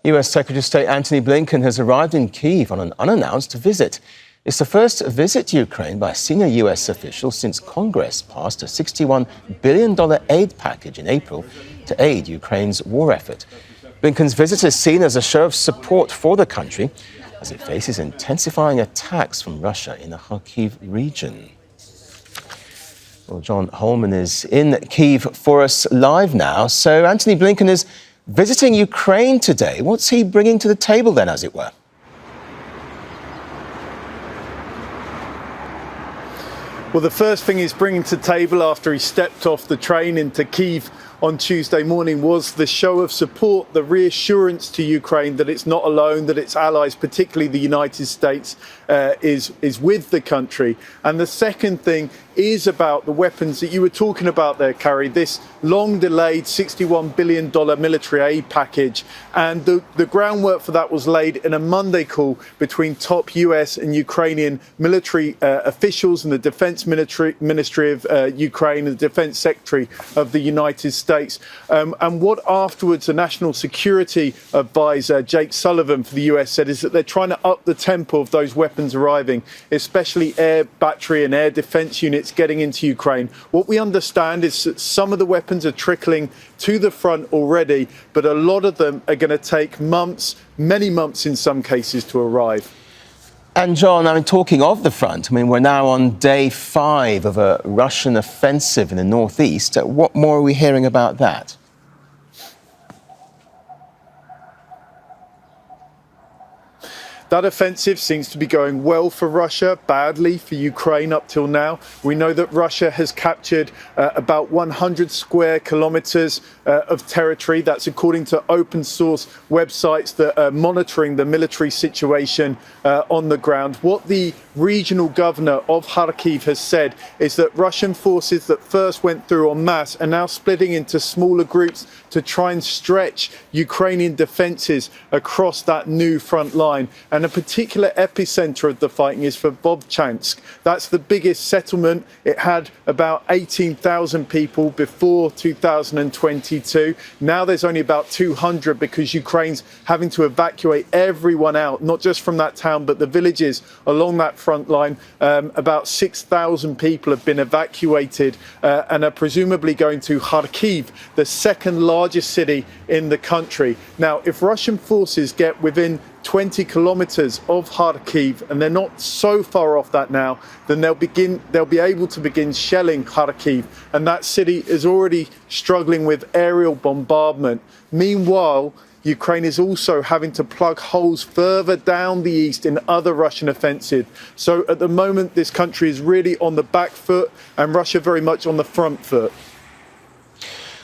US Secretary of State Antony Blinken has arrived in Kyiv on an unannounced visit. It's the first visit to Ukraine by a senior US official since Congress passed a $61 billion aid package in April to aid Ukraine's war effort. Blinken's visit is seen as a show of support for the country as it faces intensifying attacks from Russia in the Kharkiv region. Well, John Holman is in Kyiv for us live now. So Antony Blinken is visiting Ukraine today. What's he bringing to the table then, as it were? Well, the first thing he's bringing to the table after he stepped off the train into Kyiv on Tuesday morning was the show of support, the reassurance to Ukraine that it's not alone, that its allies, particularly the United States, is with the country. And the second thing is about the weapons that you were talking about there, Carrie, this long-delayed $61 billion military aid package. And the groundwork for that was laid in a Monday call between top US and Ukrainian military officials and the Defense Ministry of Ukraine and the Defense Secretary of the United States. And what afterwards the National Security Advisor, Jake Sullivan for the US, said is that they're trying to up the tempo of those weapons arriving, especially air battery and air defense units getting into Ukraine. What we understand is that some of the weapons are trickling to the front already, but a lot of them are going to take months, many months in some cases, to arrive. And John, talking of the front, we're now on day 5 of a Russian offensive in the northeast. What more are we hearing about that? That offensive seems to be going well for Russia, badly for Ukraine up till now. We know that Russia has captured about 100 square kilometers of territory. That's according to open source websites that are monitoring the military situation on the ground. What the regional governor of Kharkiv has said is that Russian forces that first went through en masse are now splitting into smaller groups to try and stretch Ukrainian defences across that new front line. And a particular epicenter of the fighting is for Vovchansk. That's the biggest settlement. It had about 18,000 people before 2022. Now there's only about 200 because Ukraine's having to evacuate everyone out, not just from that town, but the villages along that front line. About 6,000 people have been evacuated and are presumably going to Kharkiv, the second largest city in the country. Now, if Russian forces get within 20 kilometers of Kharkiv, and they're not so far off that now, then they'll be able to begin shelling Kharkiv, and that city is already struggling with aerial bombardment. Meanwhile, Ukraine is also having to plug holes further down the east in other Russian offensive. So at the moment, this country is really on the back foot and Russia very much on the front foot.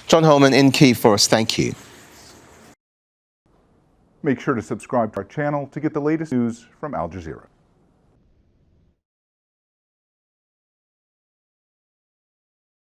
John Holman in Kyiv for us. Thank you. Make sure to subscribe to our channel to get the latest news from Al Jazeera.